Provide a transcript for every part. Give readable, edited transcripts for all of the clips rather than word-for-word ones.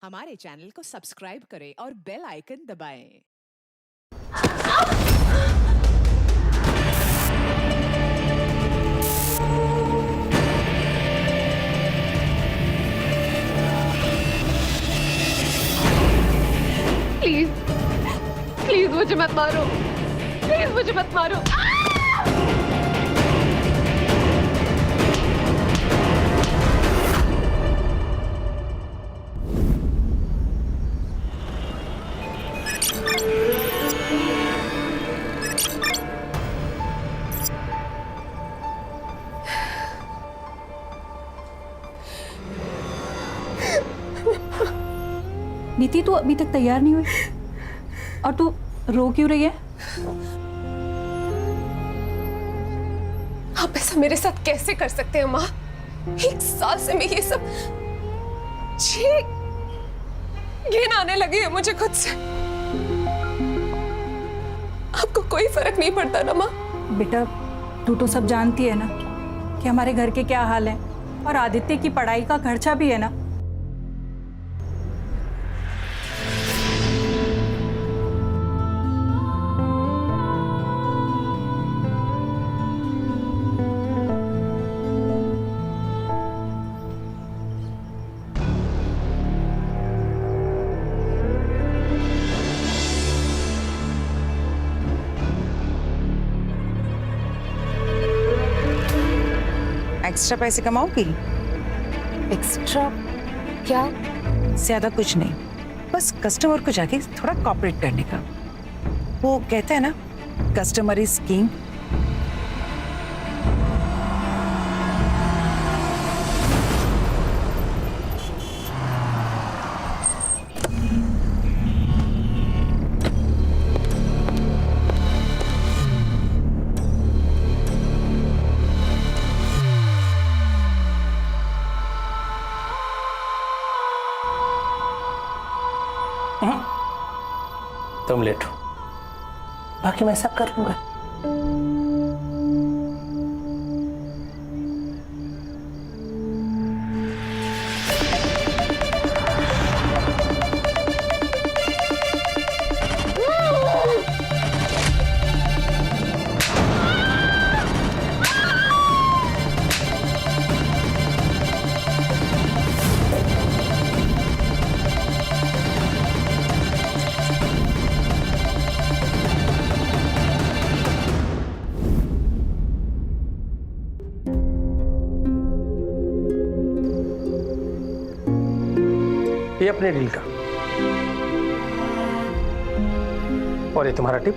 हमारे चैनल को सब्सक्राइब करें और बेल आइकन दबाएं। प्लीज प्लीज मुझे मत मारो, प्लीज मुझे मत मारो। नीति, तू अभी तक तैयार नहीं हुई और तू रो क्यों रही है? आप ऐसा मेरे साथ कैसे कर सकते हैं माँ? 1 साल से मैं ये सब घिन आने लगी है मुझे खुद से। आपको कोई फर्क नहीं पड़ता ना माँ? बेटा, तू तो सब जानती है ना कि हमारे घर के क्या हाल है, और आदित्य की पढ़ाई का खर्चा भी है ना। एक्स्ट्रा पैसे कमाओगी? एक्स्ट्रा क्या? ज्यादा कुछ नहीं, बस कस्टमर को जाके थोड़ा कॉपरेट करने का। वो कहते हैं ना, कस्टमर इज किंग। तुम लेट हो, बाकी मैं सब कर लूंगा। ये अपने डील का, और ये तुम्हारा टिप।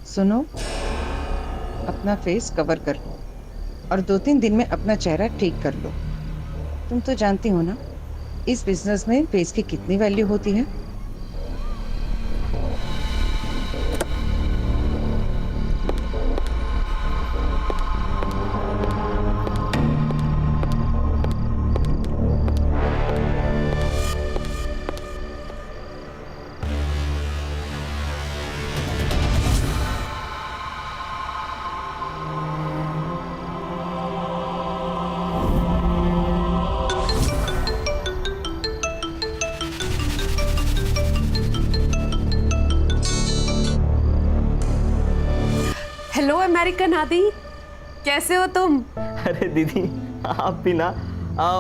सुनो, अपना फेस कवर कर लो और 2-3 दिन में अपना चेहरा ठीक कर लो। तुम तो जानती हो ना, इस बिजनेस में फेस की कितनी वैल्यू होती है। हेलो अमेरिकन आदि, कैसे हो तुम? अरे दीदी, आप भी ना।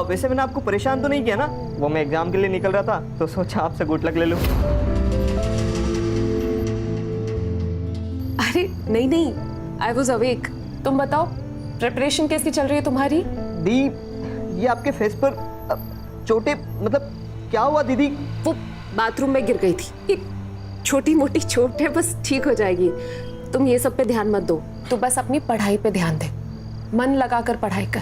वैसे मैंने आपको परेशान तो नहीं किया ना? वो मैं एग्जाम के लिए निकल रहा था तो सोचा आपसे गुड लक ले लूं। अरे नहीं नहीं, आई वॉज अवेक। तुम बताओ, प्रिपरेशन कैसी चल रही है तुम्हारी? दी, ये आपके फेस पर चोटें, मतलब क्या हुआ दीदी? वो बाथरूम में गिर गई थी। ये छोटी मोटी चोट है, बस ठीक हो जाएगी। तुम ये सब पे ध्यान मत दो, तू बस अपनी पढ़ाई पे ध्यान दे। मन लगाकर पढ़ाई कर।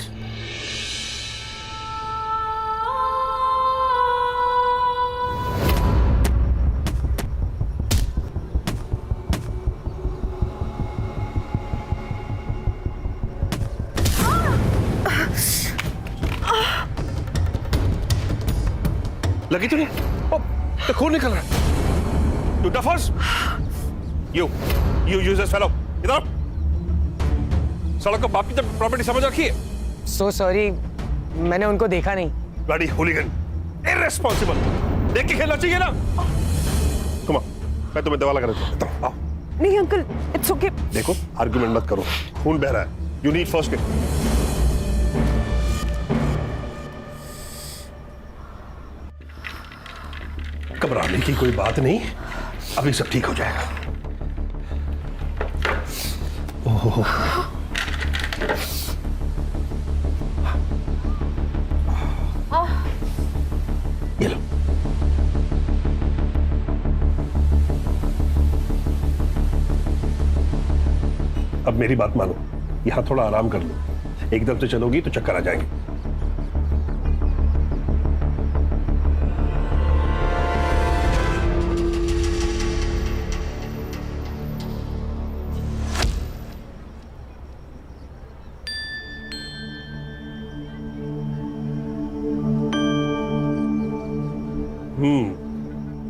लगी तुझे? तो खून निकल रहा है। You duffers! You useless fellow! इधर! सड़क को बाप की जब प्रॉपर्टी समझ रखी है। सो सॉरी, मैंने उनको देखा नहीं। Bloody hooligan, irresponsible. देख के खेलना चाहिए ना। तुम आओ, मैं तुम्हें दवा लगा देता हूं। आओ। नहीं अंकल, इट्स ओके। देखो, आर्गुमेंट मत करो, खून बह रहा है। You need first aid. घबराने की कोई बात नहीं, अभी सब ठीक हो जाएगा। ओहो, ये लो। अब मेरी बात मानो, यहां थोड़ा आराम कर लो। एकदम से चलोगी तो चक्कर आ जाएंगे।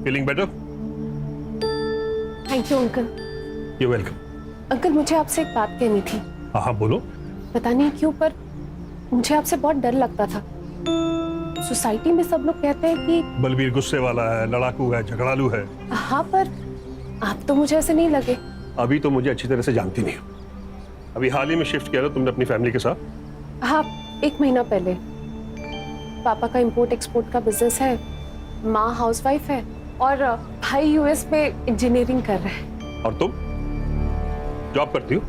Feeling better? Thank you uncle. You welcome. Uncle, मुझे आपसे एक बात कहनी थी। हाँ बोलो। पता नहीं क्यों पर मुझे आपसे बहुत डर लगता था। सोसाइटी में सब लोग कहते हैं कि बलबीर गुस्से वाला है, लड़ाकू है, झगड़ालू है। हाँ, पर आप तो मुझे ऐसे नहीं लगे। अभी तो मुझे अच्छी तरह से जानती नहीं हो। अभी हाल ही में शिफ्ट किया था तुमने अपनी फैमिली के साथ? हाँ, 1 महीना पहले। पापा का इंपोर्ट एक्सपोर्ट का बिजनेस है, माँ हाउसवाइफ है और भाई यूएस में इंजीनियरिंग कर रहा है। और तुम जॉब करती हो?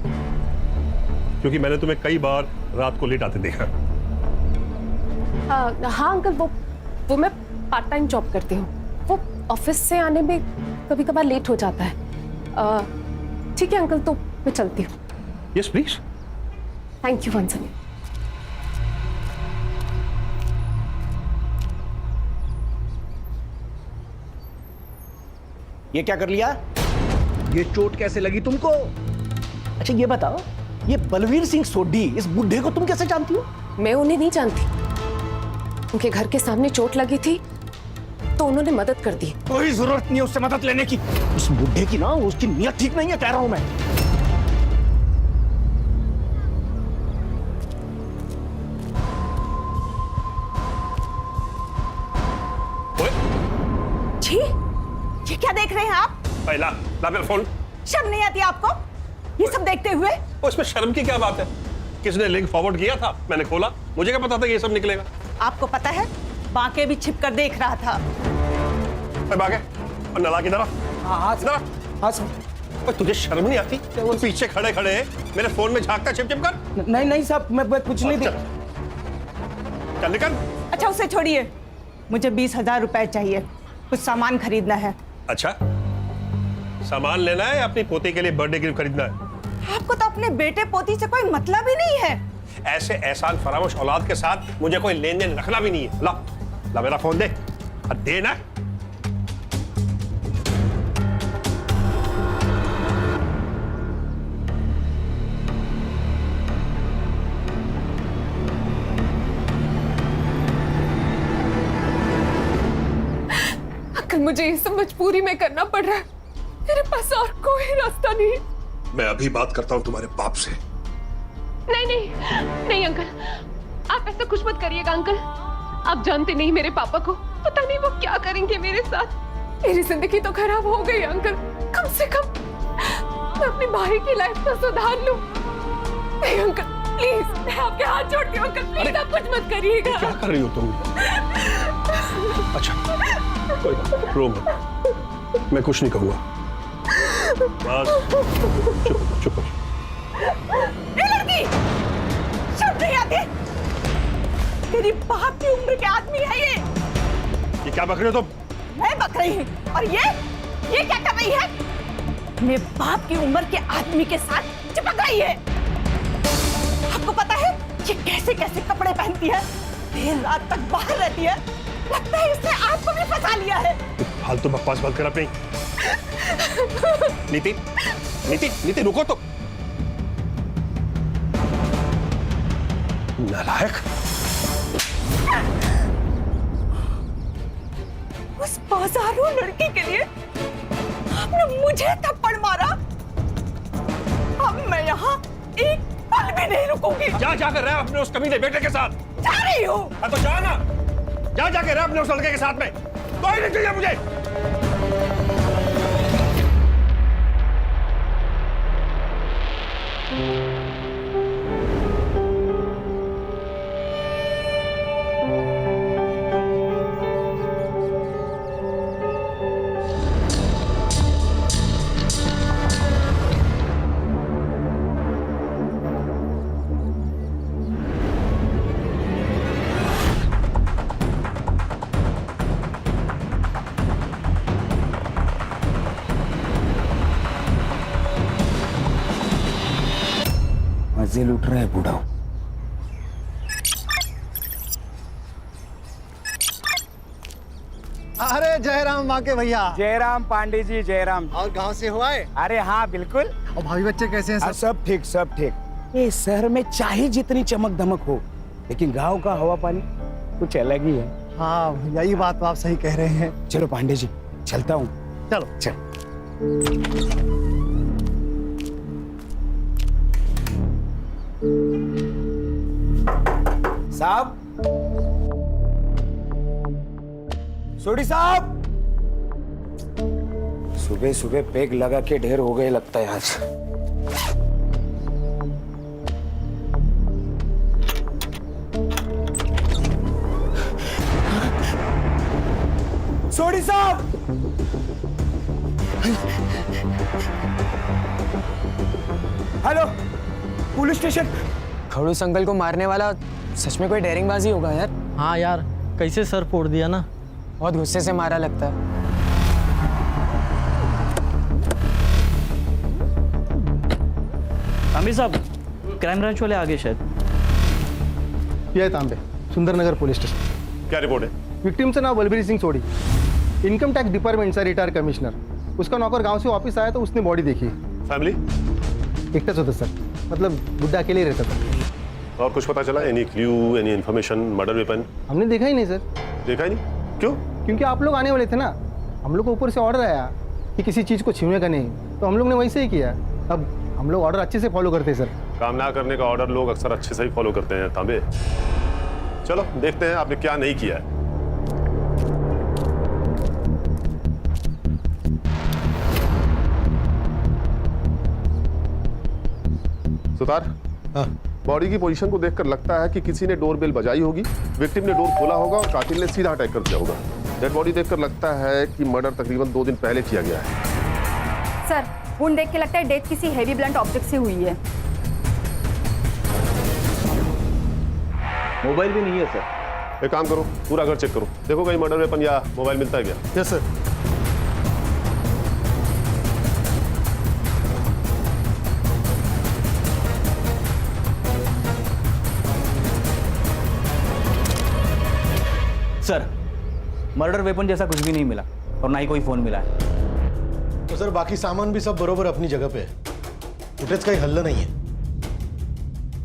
क्योंकि मैंने तुम्हें कई बार रात को लेट आते देखा। हाँ अंकल, वो मैं पार्ट टाइम जॉब करती हूँ। वो ऑफिस से आने में कभी कभार लेट हो जाता है। ठीक है अंकल, तो मैं चलती हूँ। Yes please. Thank you once again. ये क्या कर लिया? ये चोट कैसे लगी तुमको? अच्छा ये बताओ, ये बलवीर सिंह सोढ़ी, इस बुढ़े को तुम कैसे जानती हो? मैं उन्हें नहीं जानती। उनके घर के सामने चोट लगी थी तो उन्होंने मदद कर दी। कोई जरूरत नहीं है उससे मदद लेने की। उस बुढ़े की ना, उसकी नीयत ठीक नहीं है, कह रहा हूं मैं। छी, ये क्या देख रहे हैं आप? ला मेरा फोन। शर्म नहीं आती आपको ये सब देखते हुए? उसमें शर्म की क्या बात है? किसने लिंक फॉरवर्ड किया था? मैंने खोला, मुझे क्या पता था कि ये सब निकलेगा। आपको पता है, बाके भी छिप कर देख रहा था। बाके और नला किधर? हाँ सर। और तुझे शर्म नहीं आती? वो पीछे खड़े खड़े मेरे फोन में झांकता छिप छिप कर। नहीं साहब, मैं कुछ नहीं चल, चल निकल। अच्छा उसे छोड़िए, मुझे 20,000 रुपए चाहिए, कुछ सामान खरीदना है। अच्छा, सामान लेना है या अपनी पोती के लिए बर्थडे गिफ्ट खरीदना है? आपको तो अपने बेटे पोती से कोई मतलब ही नहीं है। ऐसे एहसान फरामोश औलाद के साथ मुझे कोई लेन देन रखना भी नहीं है। ला मेरा फोन दे। दे ना। अंकल, मुझे ये सब मजबूरी में करना पड़ रहा है। मेरे पास और कोई रास्ता नहीं। मैं अभी बात करता हूँ तुम्हारे बाप से। नहीं अंकल, आप ऐसा कुछ मत करिएगा अंकल। आप जानते नहीं मेरे पापा को, पता नहीं वो क्या करेंगे मेरे साथ। मेरी जिंदगी तो खराब हो गई अंकल। कम से कम मैं अपने भाई की लाइफ तो सुधार लूं। नहीं अंकल, प्लीज, मैं आपके हाथ जोड़ती हूँ अंकल, प्लीज आप कुछ मत करिएगा। क्या कर रही हो तुम? अच्छा कोई बात, रो मत, मैं कुछ नहीं कहूँगा। बस चुप। ये लड़की, शर्म नहीं आती? तेरी बाप की उम्र के आदमी है ये क्या बक रहे हो तुम? मैं बक रही हूँ, और ये क्या कर रही है? अपने बाप की उम्र के आदमी के साथ चिपक रही है। आपको पता है ये कैसे कैसे कपड़े पहनती है, देर रात तक बाहर रहती है। लगता है इसने आपको भी फंसा लिया है। फालतू बकवास बंद कर अपनी। नीति रुको तो। नालायक। उस बाजारू लड़की के लिए आपने मुझे थप्पड़ मारा। अब मैं यहाँ एक पल भी भी नहीं रुकूंगी। जा जाकर रह अपने उस कमीने बेटे के साथ। जा रही हूँ। हाँ तो जा ना, जा जाके रह अपने उस लड़के के साथ में। कोई नहीं चाहिए मुझे। मजे लूट रहा है बूढ़ा। अरे जयराम माके भैया। जयराम पांडे जी, जयराम। और गांव से हुआ है? अरे हाँ बिल्कुल। और भाभी बच्चे कैसे हैं सब? सब ठीक, सब ठीक। ये शहर में चाहे जितनी चमक धमक हो, लेकिन गांव का हवा पानी कुछ अलग ही है। हाँ भैया, ये बात तो आप सही कह रहे हैं। चलो पांडे जी, चलता हूँ। चलो चल। साहब, सोडी साहब, सुबह सुबह पेग लगा के ढेर हो गए लगता है आज। सोडी साहब, हेलो, पुलिस स्टेशन। खड़ूस अंकल को मारने वाला सच में कोई डेयरिंगबाजी होगा यार। हाँ यार, कैसे सर फोड़ दिया ना। बहुत गुस्से से मारा लगता है। आमिर साहब, क्राइम ब्रांच वाले आगे शायद। ये है तांबे, सुंदरनगर पुलिस स्टेशन। क्या रिपोर्ट है? विक्टिमचं नाव बलबीर सिंग सोडी, इनकम टैक्स डिपार्टमेंटचा रिटायर कमिश्नर। उसका नौकर गांव से वापस आया तो उसने बॉडी देखी। फैमिली? एकटाच होता सर, मतलब बुड्ढा अकेले ही रहता था। और कुछ पता चला? Any clue, any information, murder weapon? हमने देखा ही नहीं सर। देखा ही नहीं? क्यों? क्योंकि आप लोग आने वाले थे ना। हम लोग को ऊपर से ऑर्डर आया कि किसी चीज़ को छूने का नहीं, तो हम लोग ने वैसे ही किया। अब हम लोग ऑर्डर अच्छे से फॉलो करते हैं सर। काम ना करने का ऑर्डर लोग अक्सर अच्छे से ही फॉलो करते हैं तांबे। चलो देखते हैं आपने क्या नहीं किया है। सुतार, बॉडी की पोजीशन को देखकर लगता है कि किसी ने डोरबेल बजाई होगी, विक्टिम ने डोर खोला होगा और कातिल ने सीधा अटैक कर दिया होगा। डेड बॉडी देखकर लगता है कि मर्डर तकरीबन 2 दिन पहले किया गया है। सर, वुंड देख के लगता है डेथ किसी हेवी ब्लंट ऑब्जेक्ट से हुई है। मोबाइल भी नहीं है सर। एक काम करो, पूरा घर चेक करो, देखो कहीं मर्डर वेपन या मोबाइल मिलता है क्या? Yes sir. Sir, murder weapon जैसा कुछ भी नहीं मिला और ना ही कोई फोन मिला है। तो सर बाकी सामान भी सब बरोबर अपनी जगह पे है, फुटेज का ही हल्ला नहीं है।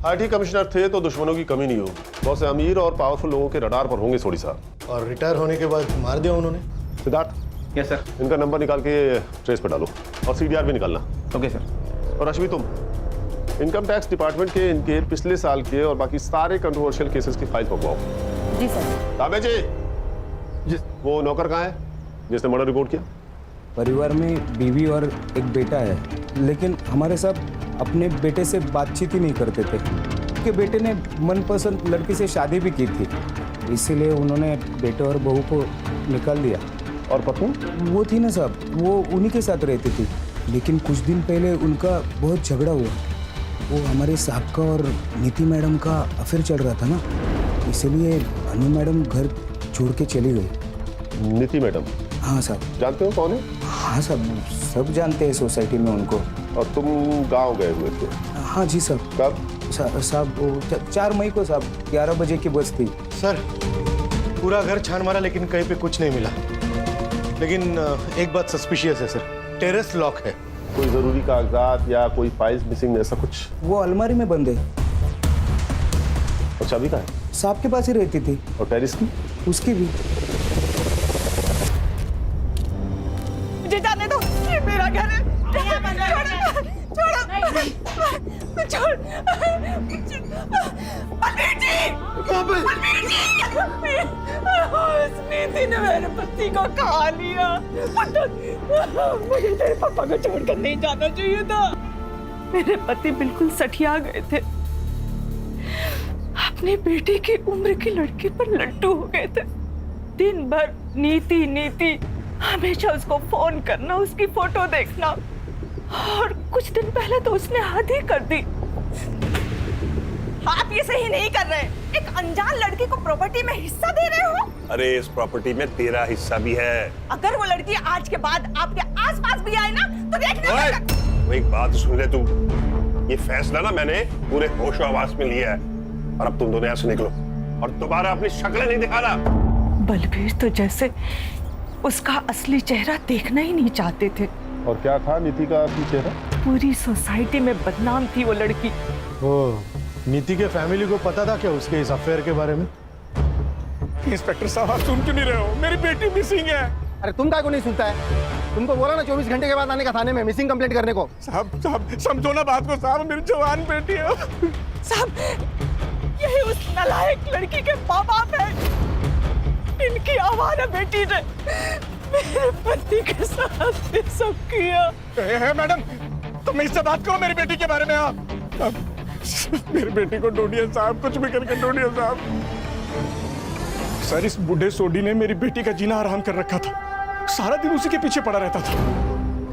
आईटी कमिश्नर थे तो दुश्मनों की कमी नहीं हो। बहुत से अमीर और पावरफुल लोगों के रडार पर होंगे सोडी साहब। और रिटायर होने के बाद मार दिया उन्होंने। Siddharth, yes sir. इनका नंबर निकाल के ट्रेस पे डालो और सीडीआर भी निकालना। Okay sir. और अश्वी, तुम इनकम टैक्स डिपार्टमेंट के इनके पिछले साल के और बाकी सारे कंट्रोवर्शियल केसेस की फाइल पकवाओ। जी सर। ताबे जी, वो नौकर कहाँ है जिसने मर्डर रिपोर्ट किया? परिवार में बीवी और एक बेटा है, लेकिन हमारे साथ अपने बेटे से बातचीत ही नहीं करते थे। उनके बेटे ने मनपसंद लड़की से शादी भी की थी, इसीलिए उन्होंने बेटे और बहू को निकाल दिया। और पत्नी? वो थी ना साहब, वो उन्हीं के साथ रहती थी, लेकिन कुछ दिन पहले उनका बहुत झगड़ा हुआ। वो हमारे साहब का और नीति मैडम का अफेयर चल रहा था ना, इसलिए अनु मैडम घर छोड़ के चली गई। नीति मैडम? हाँ साहब। जानते हो कौन है? हाँ साहब, सब जानते हैं सोसाइटी में उनको। और तुम गांव गए हुए थे? हाँ जी साहब। कब? साहब 4 मई को साहब, 11 बजे की बस थी। सर, पूरा घर छान मारा लेकिन कहीं पे कुछ नहीं मिला। लेकिन एक बात सस्पिशियस है सर, टेरेस लॉक है। कोई जरूरी कागजात या कोई फाइल्स मिसिंग ऐसा कुछ? वो अलमारी में बंद है। और चाबी कहाँ है? साहब के पास ही रहती थी। और टेरिस की? उसकी भी। मुझे जाने दो, ये मेरा घर है। छोड़ो, छोड़ो। छोड़। बलबीर जी, बलबीर जी, उस नीति ने मेरे पति को खा लिया। मुझे तेरे पापा को छोड़कर नहीं जाना चाहिए था। मेरे पति बिल्कुल सठिया गए थे, अपनी बेटी की उम्र की लड़की पर लट्टू हो गए थे। दिन भर नीति नीति, हमेशा उसको फोन करना, उसकी फोटो देखना, और कुछ दिन पहले तो उसने हद ही कर दी। आप ये सही नहीं कर रहे। एक अनजान लड़की को प्रॉपर्टी में हिस्सा दे रहे हो। अरे इस प्रॉपर्टी में तेरा हिस्सा भी है। अगर वो लड़की आज के बाद आपके आसपास भी आए ना तो देखना। वो एक बात सुन ले तू, ये फैसला ना मैंने पूरे होश आवाज में लिया है, और अब तुम दोनों यहाँ से निकलो और दोबारा अपनी शक्लें नहीं दिखाना। बलबीर तो जैसे उसका असली चेहरा देखना ही नहीं चाहते थे। और क्या था नीति का असली चेहरा? पूरी सोसाइटी में बदनाम थी वो लड़की। नीति के फैमिली को पता था क्या उसके इस अफेयर के बारे में? इंस्पेक्टर साहब, आप सुन क्यों नहीं रहे हो? मेरी बेटी मिसिंग है। अरे तुम काय को नहीं सुनता है? तुमको बोला ना 24 घंटे के बाद आने का थाने में मिसिंग कंप्लेंट करने को। साहब समझो ना बात को साहब, मेरी जवान बेटी है। साहब, यही उस नालायक लड़की के माँ बाप है। इनकी आवारा बेटी ने मेरे पति के साथ ये सब किया। मैडम, तुम इससे बात करो मेरी बेटी के बारे में। आप मेरी बेटी को ढूंढिए साहब, कुछ भी करके ढूंढिए साहब। सर, इस बूढ़े सोडी ने मेरी बेटी का जीना आराम कर रखा था। सारा दिन उसी के पीछे पड़ा रहता था,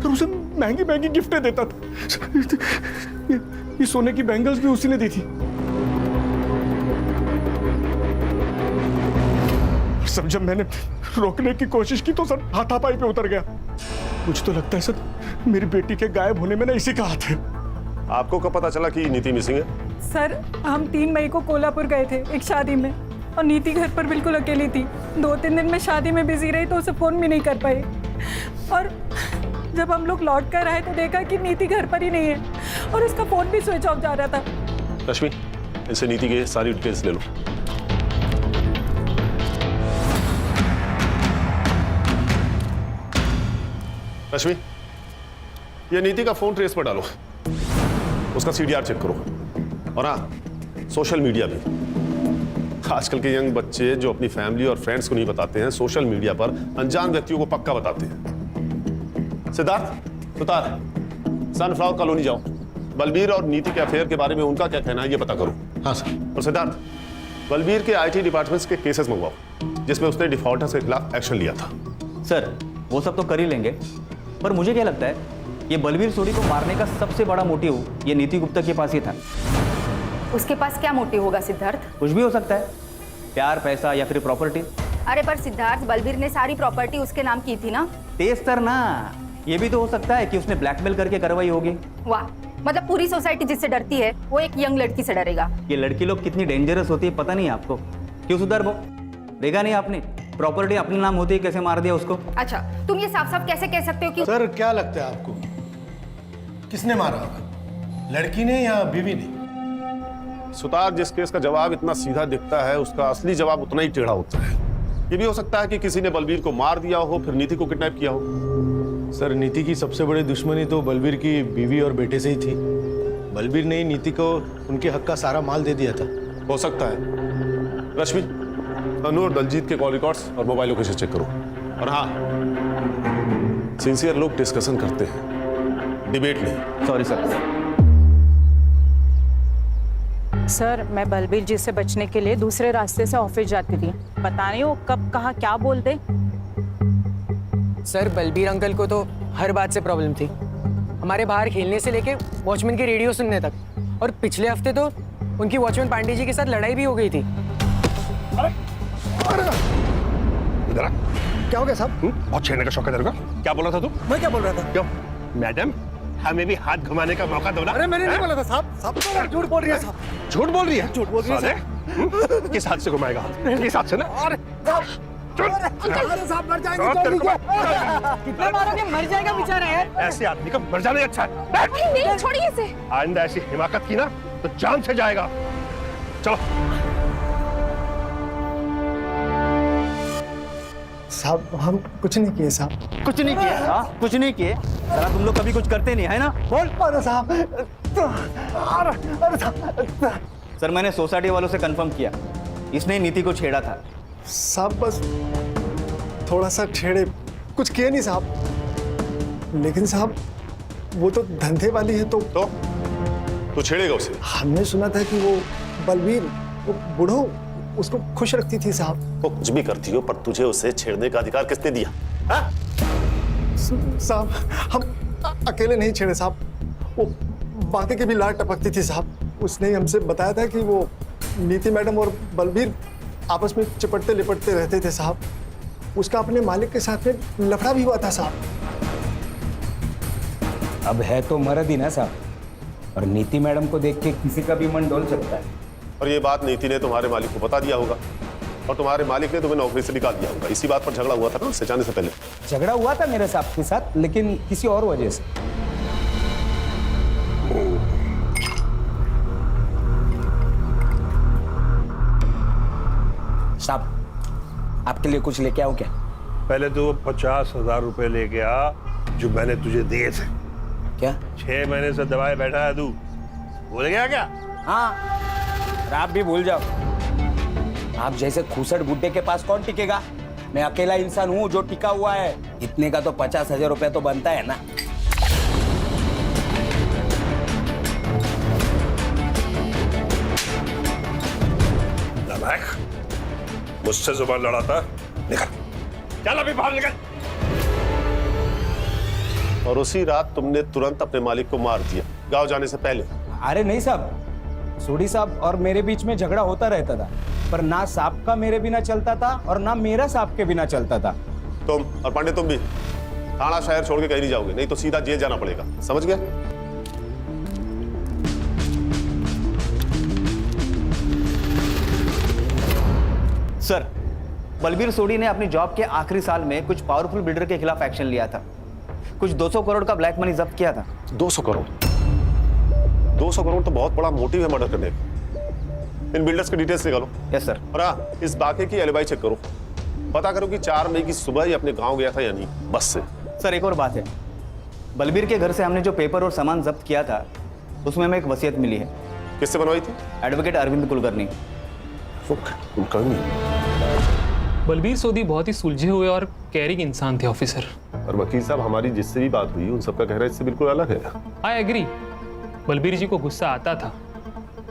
फिर उसे महंगी महंगी गिफ्टें देता था। ये सोने की बैंगल्स भी उसी ने दी थी। सब जब मैंने रोकने की कोशिश की तो सर हाथापाई पे उतर गया। मुझे तो लगता है सर मेरी बेटी के गायब होने में ना इसी का हाथ है। आपको कब पता चला कि नीति मिसिंग है? सर, हम 3 मई को कोल्हापुर गए थे एक शादी में, और नीति घर पर बिल्कुल अकेली थी। 2-3 दिन में शादी में बिजी रही तो उसे फोन भी नहीं कर पाई, और जब हम लोग लौट कर आए तो देखा कि नीति घर पर ही नहीं है, और उसका फोन भी स्विच ऑफ जा रहा था। रश्मि, इनसे नीति के सारी डिटेल्स ले लो। रश्मि, ये नीति का फोन ट्रेस पर डालो, उसका CDR चेक करो, और हाँ, सोशल मीडिया भी। आजकल के यंग बच्चे जो अपनी फैमिली और फ्रेंड्स को नहीं बताते हैं, सोशल मीडिया पर अनजान व्यक्तियों को पक्का बताते हैं। सिद्धार्थ, सुतार, सनफ्लावर कॉलोनी जाओ, बलबीर और नीति के अफेयर के बारे में उनका क्या कहना है ये पता करो। हाँ सर। और सिद्धार्थ, बलबीर के IT डिपार्टमेंट्स के केसेस मंगवाओ जिसमें उसने डिफॉल्टर्स के खिलाफ एक्शन लिया था। सर, वो सब तो कर ही लेंगे, पर मुझे क्या लगता है ये बलबीर सोडी को मारने का सबसे बड़ा मोटिव ये नीति गुप्ता के पास ही था। उसके पास क्या मोटिव होगा सिद्धार्थ? कुछ भी हो सकता है, प्यार, पैसा या फिर प्रॉपर्टी। अरे पर सिद्धार्थ, बलबीर ने सारी प्रॉपर्टी उसके नाम की थी ना। तेज तर ना, ये भी तो हो सकता है कि उसने ब्लैकमेल करके करवाई होगी। वाह, मतलब पूरी सोसाइटी जिससे डरती है वो एक यंग लड़की से डरेगा। ये लड़की लोग कितनी डेंजरस होती है पता नहीं आपको। क्यों सुधार वो देखा नहीं आपने? प्रॉपर्टी अपने नाम होती है, कैसे मार दिया उसको। अच्छा, तुम ये साफ साफ कैसे कह सकते हो कि सर क्या लगता है आपको, किसने मारा होगा, लड़की ने या बीवी ने? सुतार, जिस केस का जवाब इतना सीधा दिखता है उसका असली जवाब उतना ही टेढ़ा होता है। ये भी हो सकता है कि किसी ने बलबीर को मार दिया हो, फिर नीति को किडनैप किया हो। सर, नीति की सबसे बड़ी दुश्मनी तो बलबीर की बीवी और बेटे से ही थी। बलबीर ने नीति को उनके हक का सारा माल दे दिया था। हो सकता है। रश्मि, तनु और दलजीत के कॉल रिकॉर्ड्स और मोबाइल लोकेशन चेक करो। और हाँ, सिंसियर लोग डिस्कशन करते हैं, डिबेट नहीं। Sorry sir. सर, मैं बलबीर जी से बचने के लिए दूसरे रास्ते से ऑफिस जाती थी। पता नहीं वो कब कहाँ क्या बोल दे। सर, बलबीर अंकल को तो हर बात से प्रॉब्लम थी, हमारे बाहर खेलने से लेके वॉचमैन की रेडियो सुनने तक। और पिछले हफ्ते तो उनकी वॉचमैन पांडे जी के साथ लड़ाई भी हो गई थी। इधर आ। क्या हो गया साहब? बहुत छेड़ने का शौक है तेरे को? क्या बोल रहा था तू? मैं क्या बोल रहा था? क्यों? मैडम, हमें भी हाथ घुमाने का मौका दो ना। अरे मैंने नहीं बोला था साहब। साहब तो झूठ बोल रही है साहब। झूठ बोल रही है? झूठ बोल रही है। किस हाथ से घुमाएगा? किस हाथ से ना? अरे साहब मर जाएंगे। कितना मारोगे? मर जाएगा बेचारा यार। ऐसे आदमी का मर जाना अच्छा है। नहीं, छोड़िए इसे। आइंदा ऐसी हिमाकत की ना तो जान से जाएगा। चलो। साहब, हम कुछ नहीं किए साहब। कुछ नहीं किए? हाँ, कुछ नहीं किए। तुम लोग कभी कुछ करते नहीं है ना? बोल। अरे साहब, सर मैंने सोसाइटी वालों से कंफर्म किया, इसने नीति को छेड़ा था। साहब बस थोड़ा सा छेड़े, कुछ किया नहीं साहब। लेकिन साहब वो तो धंधे वाली है, तो छेड़ेगा उसे? हमने सुना था कि वो बलवीर, वो बूढ़ो उसको खुश रखती थी साहब। वो कुछ भी करती हो, पर तुझे उसे छेड़ने का अधिकार किसने दिया? साहब हम अकेले नहीं छेड़े साहब, वो बाकी के भी लाड टपकती थी साहब। उसने हमसे बताया था कि वो नीति मैडम और बलवीर आपस में चिपटते लिपटते रहते थे साहब। उसका अपने मालिक के साथ में लफड़ा भी हुआ था साहब। अब है तो मर्द ही ना साहब, और नीति मैडम को देख के किसी का भी मन डोल सकता है। और ये बात नीति ने तुम्हारे मालिक को बता दिया होगा, और तुम्हारे मालिक ने तुम्हें नौकरी से निकाल दिया होगा। इसी बात पर झगड़ा हुआ था ना उससे जाने से पहले? झगड़ा हुआ था मेरे साहब के साथ, लेकिन किसी और वजह से। साहब आपके लिए कुछ लेके आऊं क्या? पहले तो 50,000 रुपए लेके आ जो मैंने तुझे दिए थे। क्या? 6 महीने से दबाए बैठा है तू, भूल गया क्या? हाँ, और आप भी भूल जाओ। आप जैसे खूसट बुड्ढे के पास कौन टिकेगा? मैं अकेला इंसान हूँ जो टिका हुआ है। इतने का तो 50,000 रुपया तो बनता है ना। मुझसे जुबान लड़ाता, निकल, चल अभी बाहर निकल। और उसी रात तुमने तुरंत अपने मालिक को मार दिया, गांव जाने से पहले? अरे नहीं साहब, सोडी साहब और मेरे बीच में झगड़ा होता रहता था, पर ना साहब का मेरे बिना चलता था और ना मेरा साहब के बिना चलता था। तुम और पांडे तुम भी थाना शहर छोड़ के कहीं नहीं जाओगे, नहीं तो सीधा जेल जाना पड़ेगा, समझ गए? सर बलबीर सोडी ने अपनी जॉब के आखिरी साल में कुछ पावरफुल बिल्डर के खिलाफ एक्शन लिया था। कुछ 200 करोड़ का ब्लैक मनी जब्त किया था। 200 करोड़? 200 करोड़ तो बहुत बड़ा मोटिव है मर्डर करने का। इन बिल्डर्स के डिटेल्स निकालो। Yes sir. और हाँ, इस बाकी की एलिबाई चेक करो, पता करो कि 4 मई की सुबह ही अपने गांव गया था या नहीं, बस से। सर एक और बात है, बलबीर के घर से हमने जो पेपर और सामान जब्त किया था उसमें हमें एक वसीयत मिली है। किससे बनवाई थी? एडवोकेट अरविंद कुलकर्णी। बलबीर सोडी बहुत ही सुलझे हुए और कैरिंग इंसान थे ऑफिसर। और वकील साहब हमारी जिससे भी बात हुई उन सबका कहना इससे बिल्कुल अलग है। आई एग्री, बलबीर जी को गुस्सा आता था,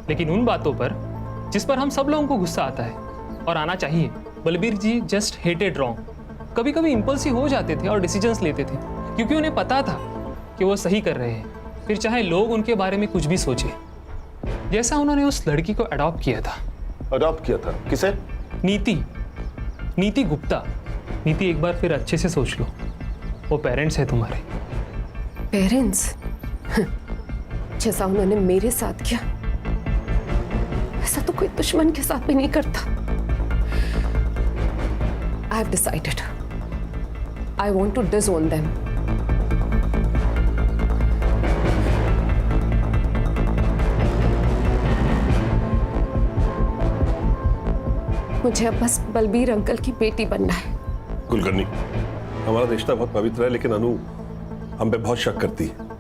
लेकिन उन बातों पर जिस पर हम सब लोगों को गुस्सा आता है और आना चाहिए। बलबीर जी जस्ट हेटेड रॉन्ग। कभी कभी इम्पल्सिव हो जाते थे और डिसीजंस लेते थे, क्योंकि उन्हें पता था कि वो सही कर रहे हैं, फिर चाहे लोग उनके बारे में कुछ भी सोचे। जैसा उन्होंने उस लड़की को अडॉप्ट किया था। अडॉप्ट किया था? किसे? नीति गुप्ता। नीति एक बार फिर अच्छे से सोच लो, वो पेरेंट्स है तुम्हारे। पेरेंट्स? जैसा उन्होंने मेरे साथ किया ऐसा तो कोई दुश्मन के साथ भी नहीं करता। I have decided. I want to disown them. मुझे अब बस बलबीर अंकल की बेटी बनना है। कुलकर्णी, हमारा रिश्ता बहुत पवित्र है, लेकिन अनु हम पे बहुत शक करती है।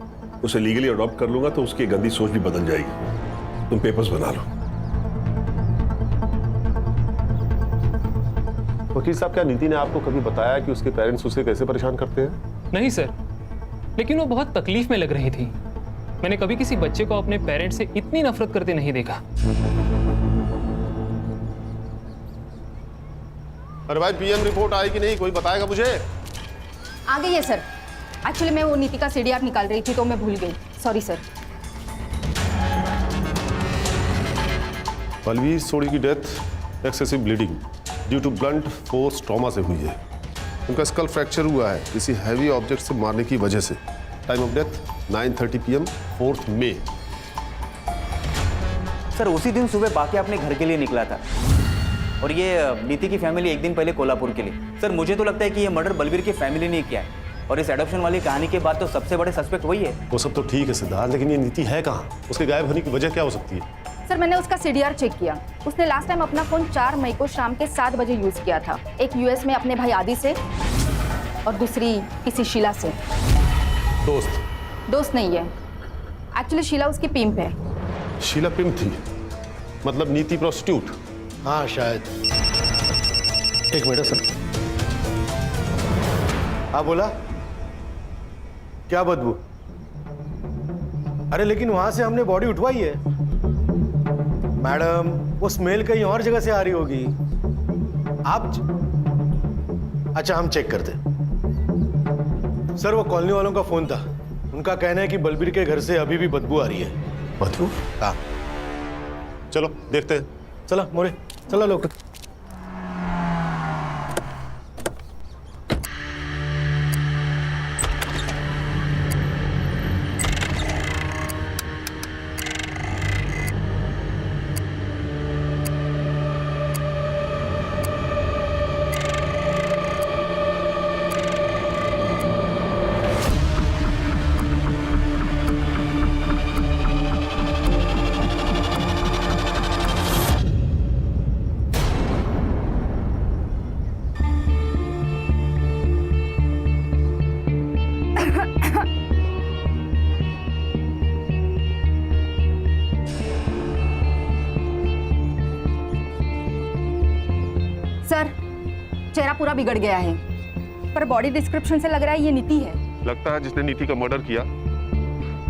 उसे लीगली अडॉप्ट कर लूंगा तो उसकी गंदी सोच भी बदल जाएगी। तुम पेपर्स बना लो। वकील साहब, क्या नीति ने आपको कभी बताया कि उसके पेरेंट्स उसे कैसे परेशान करते हैं? नहीं सर, लेकिन वो बहुत तकलीफ में लग रही थी। मैंने कभी किसी बच्चे को अपने पेरेंट्स से इतनी नफरत करते नहीं देखा। अरे भाई, पीएम रिपोर्ट आई कि नहीं, कोई बताएगा मुझे? आ गई है सर। एक्चुअली मैं वो नीति का सीडीआर निकाल रही थी तो मैं भूल गई, सॉरी सर। बलवीर सोडी की death excessive bleeding due to blunt force trauma से हुई है। उनका स्कल फ्रैक्चर हुआ है किसी हैवी ऑब्जेक्ट से मारने की वजह से। टाइम ऑफ डेथ 9:30 PM 4 मई। सर उसी दिन सुबह बाकी अपने घर के लिए निकला था, और ये नीति की फैमिली एक दिन पहले कोल्हापुर के लिए। सर मुझे तो लगता है कि ये मर्डर बलबीर की फैमिली ने किया है, और इस एडॉप्शन वाली कहानी के बाद तो सबसे बड़े सस्पेक्ट वही है। वो सब तो ठीक है सिद्धार्थ, लेकिन ये नीति है कहाँ? उसके गायब होने की वजह क्या हो सकती है? सर मैंने उसका सीडीआर चेक किया। उसने लास्ट टाइम अपना फोन 4 मई को शाम के 7 बजे यूज किया था। एक यूएस में अपने भाई आदि से और दूसरी किसी शीला से। दोस्त नहीं है, एक्चुअली शीला उसकी पिंप है। शीला पिंप थी, मतलब नीति प्रोस्टिट्यूट? हाँ शायद। एक मिनट सर। हाँ बोला, क्या बदबू? अरे लेकिन वहां से हमने बॉडी उठवाई है मैडम, वो स्मेल कहीं और जगह से आ रही होगी। आप अच्छा हम चेक करते। सर वो कॉलोनी वालों का फोन था, उनका कहना है कि बलबीर के घर से अभी भी बदबू आ रही है। बदबू? हाँ चलो देखते हैं। चला मोरे, चला लोग। सर, चेहरा पूरा बिगड़ गया है, पर बॉडी डिस्क्रिप्शन से लग रहा है ये नीति है। लगता है जिसने नीति का मर्डर किया,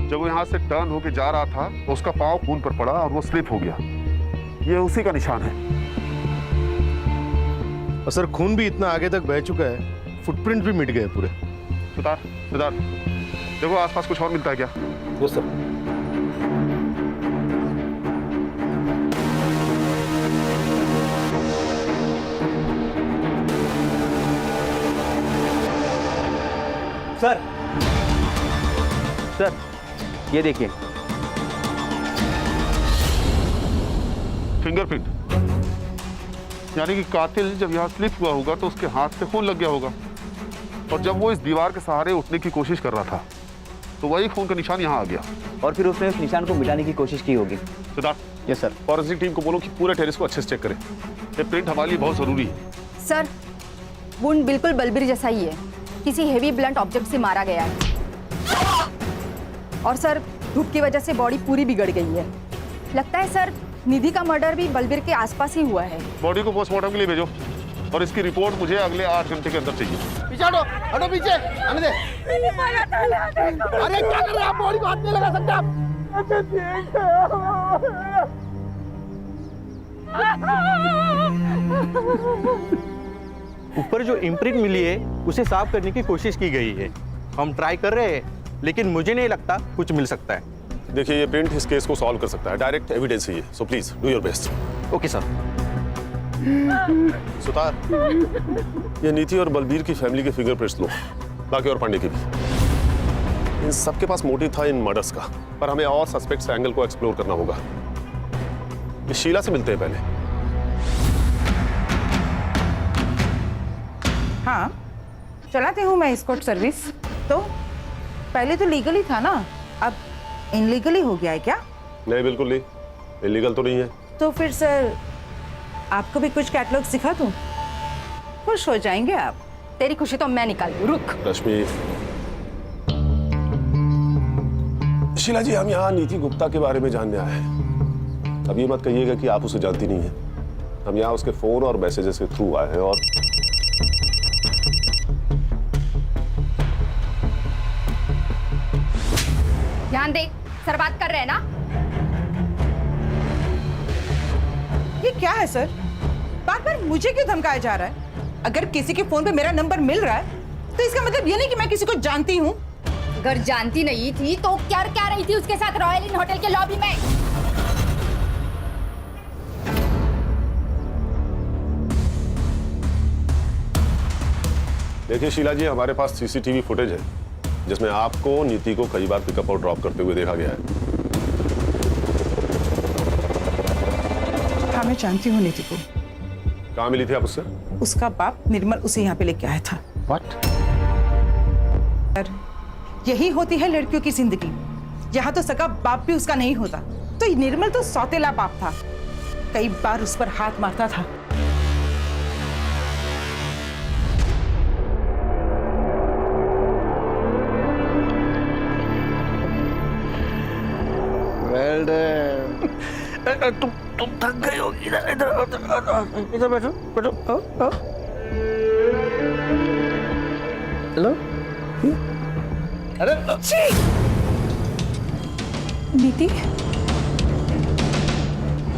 जब वो यहाँ से टर्न होके जा रहा था तो उसका पाँव खून पर पड़ा और वो स्लिप हो गया। ये उसी का निशान है। और सर खून भी इतना आगे तक बह चुका है, फुटप्रिंट भी मिट गए पूरे। सिद्धार्थ देखो आसपास कुछ और मिलता है क्या? वो सर। सर सर ये देखिए, फिंगरप्रिंट। यानी कि कातिल जब यहाँ स्लिप हुआ होगा तो उसके हाथ से खून लग गया होगा, और जब वो इस दीवार के सहारे उठने की कोशिश कर रहा था तो वही खून का निशान यहाँ आ गया, और फिर उसने उस निशान को मिटाने की कोशिश की होगी। Siddharth. Yes sir. Forensic team को बोलो कि पूरे टेरेस को अच्छे से चेक करें। ये प्रिंट हमारे लिए बहुत जरूरी है। सर, वुंड बिल्कुल बलबीर जैसा ही है, किसी हेवी ब्लंट ऑब्जेक्ट से मारा गया है। और सर, धूप की वजह से बॉडी पूरी बिगड़ गई है। लगता है सर निधि का मर्डर भी बलबीर के आसपास ही हुआ है। बॉडी को पोस्टमार्टम के लिए भेजो, और इसकी रिपोर्ट मुझे अगले 8 घंटे के अंदर चाहिए। पीछे हटो, हटो पीछे, आने दे। अरे क्या कर रहे हैं आप? बॉडी को हाथ नहीं लगा सकते आप। ऊपर जो इम्प्रिंट मिली है उसे साफ करने की कोशिश की गई है। हम ट्राई कर रहे हैं, लेकिन मुझे नहीं लगता कुछ मिल सकता है। देखिए ये प्रिंट इस केस को सॉल्व कर सकता है, डायरेक्ट एविडेंस है ये, so please do your best. Okay sir. Sutar, ये नीति और बलबीर की फैमिली के फिंगरप्रिंट्स लो, बाकी और पांडे की भी। इन सबके पास मोटिव था इन मर्डर्स का, पर हमें और सस्पेक्ट्स एंगल को एक्सप्लोर करना होगा। ये शीला से मिलते हैं पहले। हाँ, चलाते हूँ मैं एस्कॉर्ट सर्विस। तो पहले तो लीगली था ना, अब इनलीगली हो गया है क्या? नहीं, बिल्कुल नहीं, इलीगल तो नहीं है। तो फिर सर आपको भी कुछ कैटलॉग सिखा दूं? खुश हो जाएंगे आप। तेरी खुशी तो मैं निकाल दूं, रुक। रश्मि, शीला जी, हम यहाँ नीति गुप्ता के बारे में जानने आए हैं। अब ये मत कहिएगा कि आप उसे जानती नहीं है। हम यहाँ उसके फोन और मैसेजेस के थ्रू आए हैं, और ध्यान दे, सर बात कर रहे हैं ना। ये क्या है सर? बार बार मुझे क्यों धमकाया जा रहा है? अगर किसी के फोन पे मेरा नंबर मिल रहा है तो इसका मतलब ये नहीं कि मैं किसी को जानती हूँ। अगर जानती नहीं थी तो क्या रही थी उसके साथ रॉयल इन होटल के लॉबी में? देखिए शीला जी, हमारे पास सीसीटीवी फुटेज है जिसमें आपको नीति को कई बार पिकअप और ड्रॉप करते हुए देखा गया है। हाँ, मैं जानती हूँ नीति को। कहाँ मिली थी आप उससे? उसका बाप निर्मल उसे यहाँ पे लेके आया था। What? यही होती है लड़कियों की जिंदगी। यहाँ तो सगा बाप भी उसका नहीं होता, तो निर्मल तो सौतेला बाप था, कई बार उस पर हाथ मारता था। तुम थक गई होगी। इधर इधर बैठो बैठो। हेलो। अरे नीति,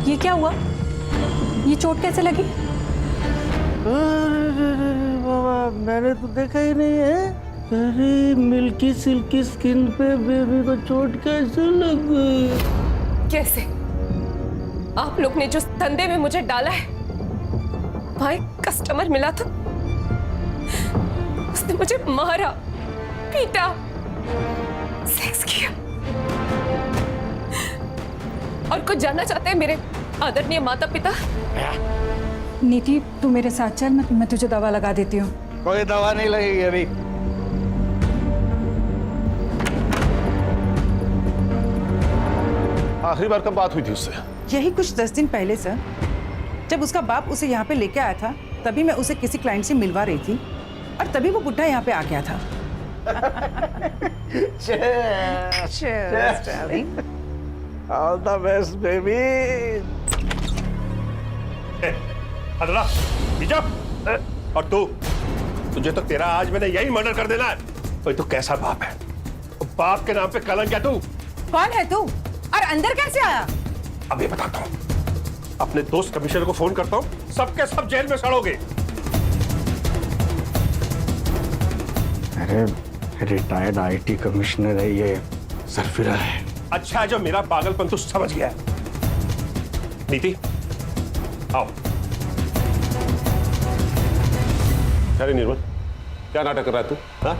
ये क्या हुआ? ये चोट कैसे लगी? बाबा मैंने तो देखा ही नहीं है। अरे मिल्की सिल्की स्किन पे बेबी को चोट कैसे लग गई? कैसे? आप लोग ने जो धंधे में मुझे डाला है, वहां एक कस्टमर मिला था, उसने मुझे मारा, पीटा, सेक्स किया। और कुछ जानना चाहते हैं मेरे आदरणीय माता पिता? नीति, तू मेरे साथ चल, मैं तुझे दवा लगा देती हूँ। कोई दवा नहीं लगेगी अभी। आखिरी बार कब बात हुई थी उससे? यही कुछ 10 दिन पहले सर, जब उसका बाप उसे यहाँ पे लेके आया था, तभी मैं उसे किसी क्लाइंट से मिलवा रही थी और तभी वो बुढ़ा यहाँ पे आ गया था। All the best, baby. अदला, और तू, तुझे तो तेरा आज मैंने यही मर्डर कर देना है। तो ये तो कैसा बाप है? बाप के नाम पे कलंक है तू। कौन है तू और अंदर कैसे आया? अभी बताता हूँ। अपने दोस्त कमिश्नर को फोन करता हूँ, सबके सब जेल में सड़ोगे। अरे रिटायर्ड आईटी कमिश्नर है ये, सरफिरा है। अच्छा है जो मेरा पागलपन तू समझ गया है। नीति आओ। क्या रे निर्मल, क्या नाटक कर रहा है तू? हाँ?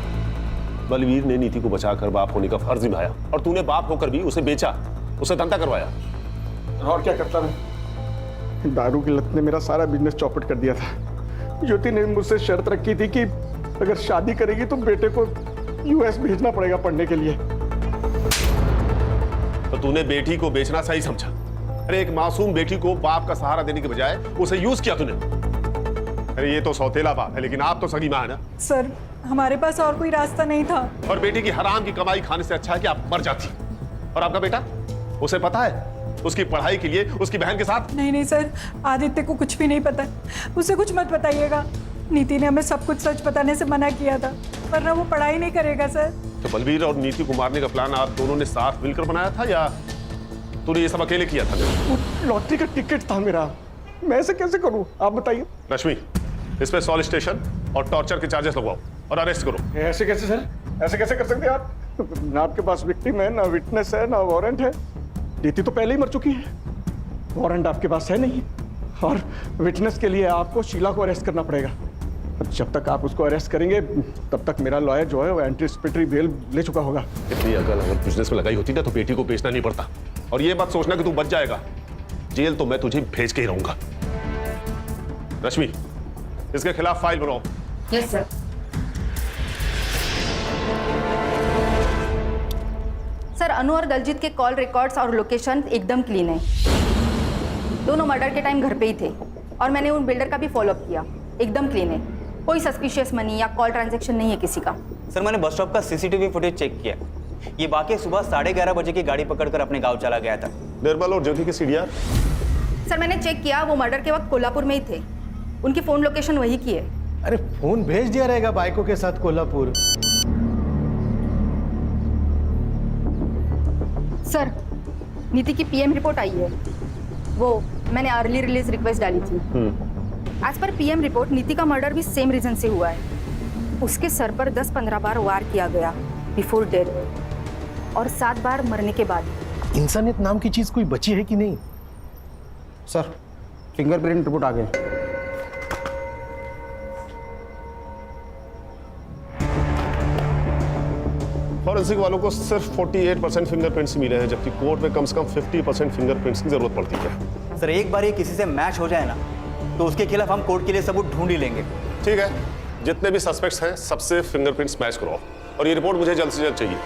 बलवीर ने नीति को बचाकर बाप होने का फर्ज निभाया और तूने बाप होकर भी उसे बेचा, उसे धंधा करवाया। और क्या करता मैं? दारू की लत ने मेरा सारा बिजनेस चौपट कर दिया था। ज्योति ने मुझसे शर्त रखी थी कि अगर शादी करेगी तो बेटे को यूएस भेजना पड़ेगा पढ़ने के लिए। तो तूने बेटी को बेचना सही समझा? अरे एक मासूम बेटी को बाप का सहारा देने के बजाय उसे यूज किया तूने। अरे ये तो सौतेला बाप है, लेकिन आप तो सगी मां है ना। सर, हमारे पास और कोई रास्ता नहीं था। और बेटी की हराम की कमाई खाने से अच्छा है कि आप मर जाती। और आपका बेटा, उसे पता है उसकी पढ़ाई के लिए उसकी बहन के साथ? नहीं सर, आदित्य को कुछ भी नहीं पता, उसे कुछ मत बताइएगा। नीति ने हमें सब कुछ सच बताने से मना किया था, वरना वो पढ़ाई नहीं करेगा सर। तो बलवीर और नीति को मारने का प्लान आप दोनों ने साथ मिलकर बनाया था या तूने ये सब अकेले किया था? लॉटरी का टिकट था मेरा, मैं ऐसे कैसे करूं आप बताइए। रश्मि, इस पे सॉलिड स्टेशन और टॉर्चर के चार्जेस लगवाओ और अरेस्ट करो। ऐसे कैसे सर? ऐसे कैसे कर सकते हैं आप? ना आपके पास विक्टिम है, ना विटनेस है, ना वारंट है। नीति तो पहले ही मर चुकी है, वारंट आपके पास है नहीं, और विटनेस के लिए आपको शीला को अरेस्ट करना पड़ेगा। जब तक आप उसको अरेस्ट करेंगे तब तक मेरा लॉयर जो है वो एंटीसिपेटरी बेल ले चुका होगा। इतनी अकल अगर बिजनेस में लगाई होती ना तो बेटी को बेचना नहीं पड़ता। और ये बात सोचना कि तू बच जाएगा, जेल तो मैं तुझे भेज के ही रहूंगा। रश्मि, इसके खिलाफ फाइल बनाओ। Yes sir. सर, अनु और दलजीत के कॉल रिकॉर्ड्स और लोकेशन एकदम क्लीन है। दोनों मर्डर के टाइम घर पे ही थे और मैंने उन बिल्डर का भी फॉलोअप किया, एकदम क्लीन है। कोई सस्पिशियस मनी या कॉल ट्रांजैक्शन नहीं है किसी का। सर, मैंने बस स्टॉप का सीसीटीवी फुटेज चेक किया। ये वाकई सुबह 11:30 बजे की गाड़ी पकड़कर अपने गांव चला गया था। निर्मल और ज्योति के सीडीआर? सर, मैंने चेक किया, वो मर्डर के वक्त कोल्हापुर में ही थे। उनकी फोन लोकेशन वही की है। अरे फोन भेज दिया रहेगा बाइकों के साथ कोल्हापुर। सर, नीति की पीएम रिपोर्ट आई है, वो मैंने अर्ली रिलीज रिक्वेस्ट डाली थी। आज पर पीएम रिपोर्ट नीति का मर्डर भी सेम रीजन से हुआ है। उसके सर पर 10-15 बार वार किया गया बिफोर डेथ और 7 बार मरने के बाद। इंसानियत नाम की चीज कोई बची है कि नहीं? सर, फिंगरप्रिंट रिपोर्ट आ गए। फॉरेंसिक वालों को सिर्फ 48% फिंगरप्रिंट्स मिले हैं, जबकि कोर्ट में कम से कम 50% फिंगरप्रिंट्स की जरूरत पड़ती है। सर, एक बार ये किसी से मैच हो जाए ना तो उसके खिलाफ हम कोर्ट के लिए सबूत ढूंढ ही लेंगे। ठीक है, जितने भी सस्पेक्ट्स हैं सबसे फिंगरप्रिंट्स मैच कराओ और ये रिपोर्ट मुझे जल्द से जल्द चाहिए।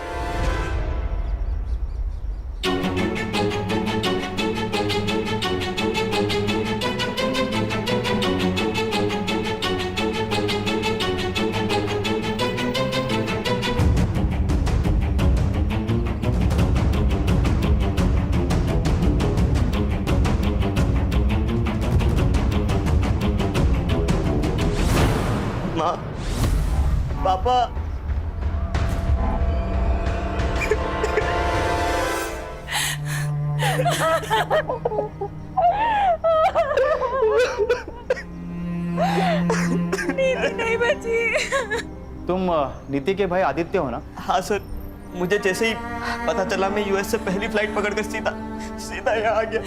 पापा। नीति नहीं बची। तुम नीति के भाई आदित्य हो ना? हाँ सर, मुझे जैसे ही पता चला मैं यूएस से पहली फ्लाइट पकड़कर सीधा यहाँ आ गया।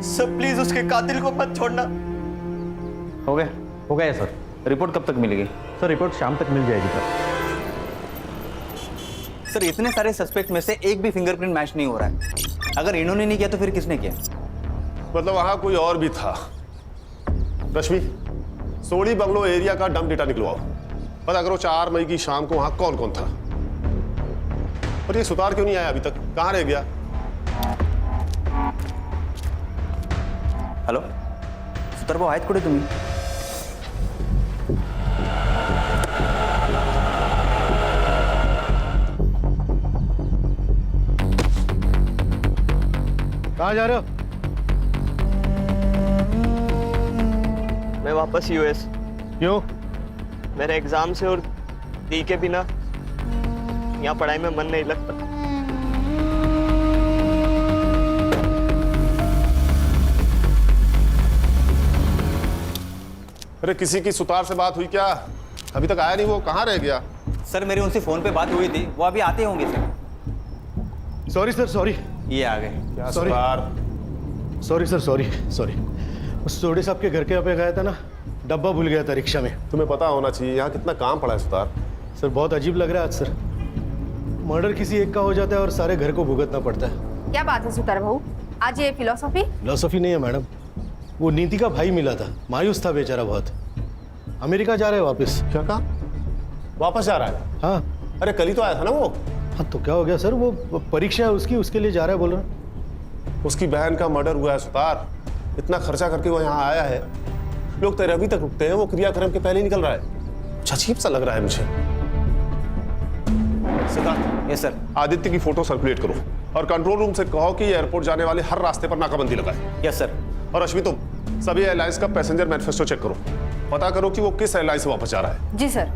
सर प्लीज उसके कातिल को मत छोड़ना। हो गया सर। रिपोर्ट कब तक मिलेगी? सर रिपोर्ट शाम तक मिल जाएगी सर। सर इतने सारे सस्पेक्ट में से एक भी फिंगरप्रिंट मैच नहीं हो रहा है। अगर इन्होंने नहीं किया तो फिर किसने किया? मतलब वहां कोई और भी था। रश्मि, सोडी बंगलो एरिया का डंप डेटा निकलवाओ। पता करो 4 मई की शाम को वहां कौन कौन था। और ये सुतार क्यों नहीं आया अभी तक? कहां रह गया? हॅलो, सुतार भाऊ आहेत कुठे तुम्ही? कहाँ जा रहे हो? मैं वापस यूएस। क्यों? मेरे एग्जाम से और दी के बिना यहाँ पढ़ाई में मन नहीं लगता। अरे किसी की सुतार से बात हुई क्या? अभी तक आया नहीं वो, कहाँ रह गया? सर मेरी उनसे फोन पे बात हुई थी, वो अभी आते होंगे सर। Sorry sir, sorry. ये आ गए। क्या सॉरी सॉरी सर, सॉरी। उस सोडी साहब के घर के यहाँ पे गया था ना, डब्बा भूल गया था रिक्शा में। तुम्हें पता होना चाहिए यहाँ कितना काम पड़ा है सुतार। सर बहुत अजीब लग रहा है आज सर। मर्डर किसी एक का हो जाता है और सारे घर को भुगतना पड़ता है। क्या बात है सुतार भाऊ, आज ये फिलोसफी नहीं है मैडम। वो नीति का भाई मिला था, मायूस था बेचारा बहुत। अमेरिका जा रहा है वापस। क्या कहा? वापस जा रहा है? हाँ। अरे कल ही तो आया था ना वो। हाँ तो क्या हो गया सर? वो परीक्षा है उसकी, उसके लिए जा रहा है बोल रहा। उसकी बहन का मर्डर हुआ है सुतार। इतना खर्चा करके वो यहाँ आया है। लोग तेरे अभी तक रुकते हैं, वो क्रियाक्रम के पहले निकल रहा है। कुछ अजीब सा लग रहा है मुझे। सिद्धार्थ। Yes sir. आदित्य की फोटो सर्कुलेट करो और कंट्रोल रूम से कहो कि एयरपोर्ट जाने वाले हर रास्ते पर नाकाबंदी लगाए। Yes sir. और अश्विनी तुम सभी एयरलाइंस का पैसेंजर मैनिफेस्टो चेक करो। पता करो कि वो किस एयरलाइन से वापस जा रहा है। जी सर।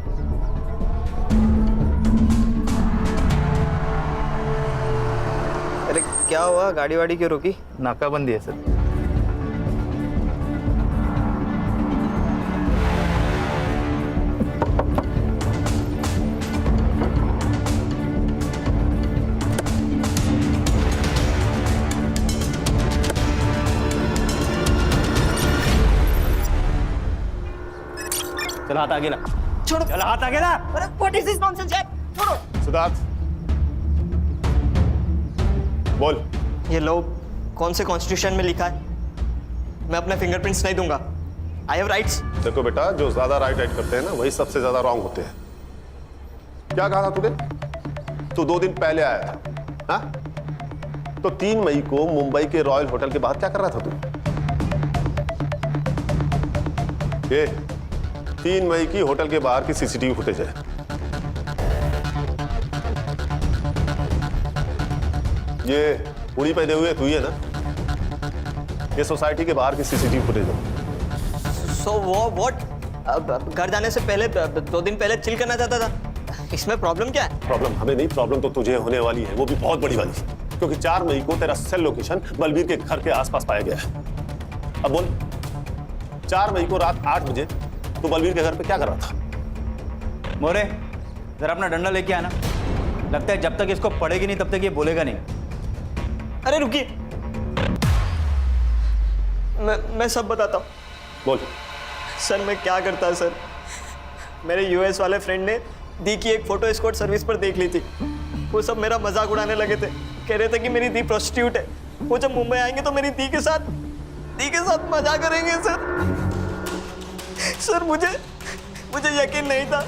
अरे क्या हुआ, गाड़ी वाड़ी क्यों रोकी? नाकाबंदी है सर। चलो हाथ आगे ला। छोड़ो। चलो हाथ आगे ला। अरे व्हाट इज दिस नॉनसेंस यार? छोड़ो। सिद्धार्थ बोल। ये लो, कौन से कॉन्स्टिट्यूशन में लिखा है? मैं अपने फिंगरप्रिंट्स नहीं दूंगा। I have rights. देखो बेटा, जो ज्यादा राइट करते हैं ना वही सबसे ज्यादा रॉन्ग होते हैं। क्या कहा था तूने? तू 2 दिन पहले आया था। हाँ? तो 3 मई को मुंबई के रॉयल होटल के बाहर क्या कर रहा था तू? ये 3 मई की होटल के बाहर की सीसीटीवी फुटेज है। ये उड़ी पहने हुए तू ही है ना? ये सोसाइटी के बाहर की सीसीटीवी फुटेज है। सो वो व्हाट? घर जाने से पहले 2 दिन पहले चिल करना चाहता था। इसमें प्रॉब्लम क्या है? प्रॉब्लम हमें नहीं, प्रॉब्लम तो तुझे होने वाली है, वो भी बहुत बड़ी वाली। क्योंकि 4 मई को तेरा सेल लोकेशन बलबीर के घर के आसपास पाया गया है। अब बोल, 4 मई को रात 8 बजे तू बलबीर के घर पे क्या कर रहा था? मोरे जरा अपना डंडा लेके आना। लगता है जब तक इसको पड़ेगी नहीं तब तक ये बोलेगा नहीं। अरे रुकिए, मैं सब बताता हूँ। बोल। सर मैं क्या करता सर, मेरे यूएस वाले फ्रेंड ने दी की एक फोटो एस्कॉर्ट सर्विस पर देख ली थी। वो सब मेरा मजाक उड़ाने लगे थे। कह रहे थे कि मेरी दी प्रोस्टिट्यूट है। वो जब मुंबई आएंगे तो मेरी दी के साथ मजा करेंगे सर मुझे यकीन नहीं था।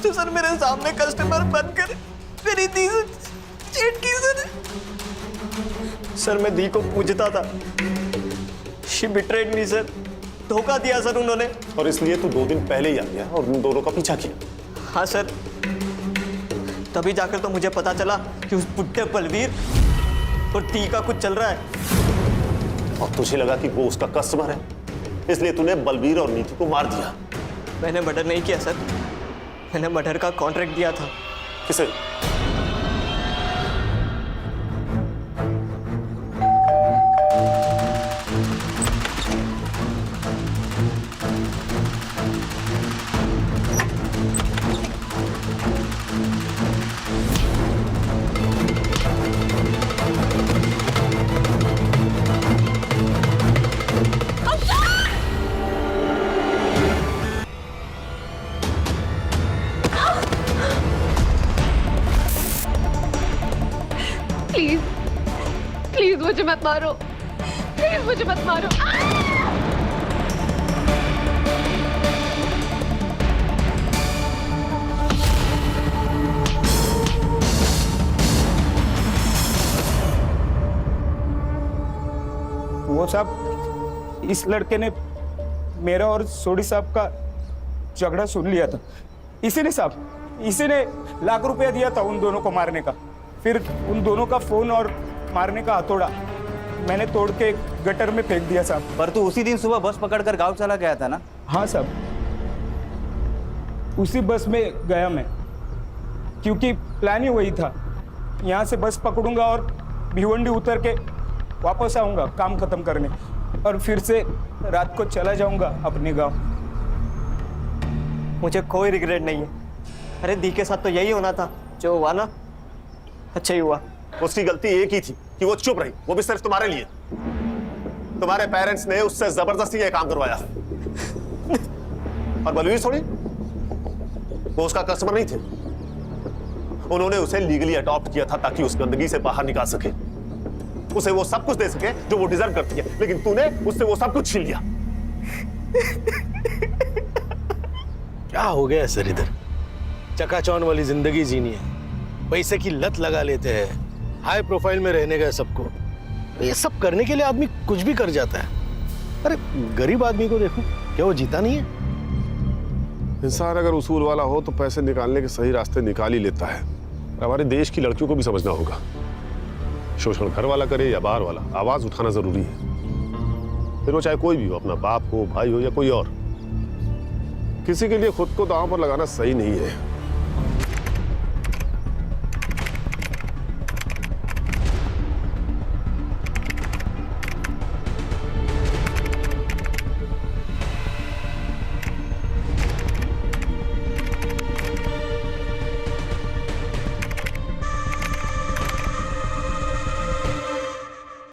तो सर मेरे सामने कस्टमर बनकर मेरी दी से चीट की सर मैं दी को पूछता था। She betrayed me sir. धोखा दिया सर उन्होंने। और इसलिए तू 2 दिन पहले ही आ गया और उन दोनों का पीछा किया। हाँ सर, तभी जाकर तो मुझे पता चला कि उस बुड्ढे बलवीर और दी का कुछ चल रहा है। और तुझे लगा कि वो उसका कस्टमर है, इसलिए तूने बलबीर और नीति को मार दिया। मैंने मर्डर नहीं किया सर। मैंने मर्डर का कॉन्ट्रैक्ट दिया था। किसे? प्लीज प्लीज मुझे मत मारो, प्लीज मुझे मत मारो। वो साहब, इस लड़के ने मेरा और सोडी साहब का झगड़ा सुन लिया था। इसी ने साहब, इसी ने लाख रुपया दिया था उन दोनों को मारने का। फिर उन दोनों का फोन और मारने का हथौड़ा मैंने तोड़ के गटर में फेंक दिया साहब। पर तू उसी दिन सुबह बस पकड़कर गांव चला गया था ना? हाँ साहब, उसी बस में गया मैं, क्योंकि प्लान ही वही था। यहाँ से बस पकड़ूंगा और भिवंडी उतर के वापस आऊंगा काम खत्म करने, और फिर से रात को चला जाऊंगा अपने गांव। मुझे कोई रिग्रेट नहीं है। अरे दी के साथ तो यही होना था, जो हुआ ना अच्छा ही हुआ। उसकी गलती एक ही थी कि वो चुप रही, वो भी सिर्फ तुम्हारे लिए। तुम्हारे पेरेंट्स ने उससे जबरदस्ती ये काम करवाया। और बलवीर सोनी, वो उसका कस्टमर नहीं थे। उन्होंने उसे लीगली अडॉप्ट किया था ताकि उस गंदगी से बाहर निकाल सके, उसे वो सब कुछ दे सके जो वो डिजर्व करती है। लेकिन तूने उससे वो सब कुछ छीन लिया। क्या हो गया सर? इधर चकाचौंध वाली जिंदगी जीनी है, पैसे की लत लगा लेते हैं, हाई प्रोफाइल में रहने का सबको। ये सब करने के लिए आदमी कुछ भी कर जाता है। अरे गरीब आदमी को देखो, क्या वो जीता नहीं है? इंसान अगर उसूल वाला हो तो पैसे निकालने के सही रास्ते निकाल ही लेता है। हमारे देश की लड़कियों को भी समझना होगा, शोषण घर वाला करे या बाहर वाला, आवाज उठाना जरूरी है। फिर वो चाहे कोई भी हो, अपना बाप हो, भाई हो या कोई और। किसी के लिए खुद को दांव पर लगाना सही नहीं है।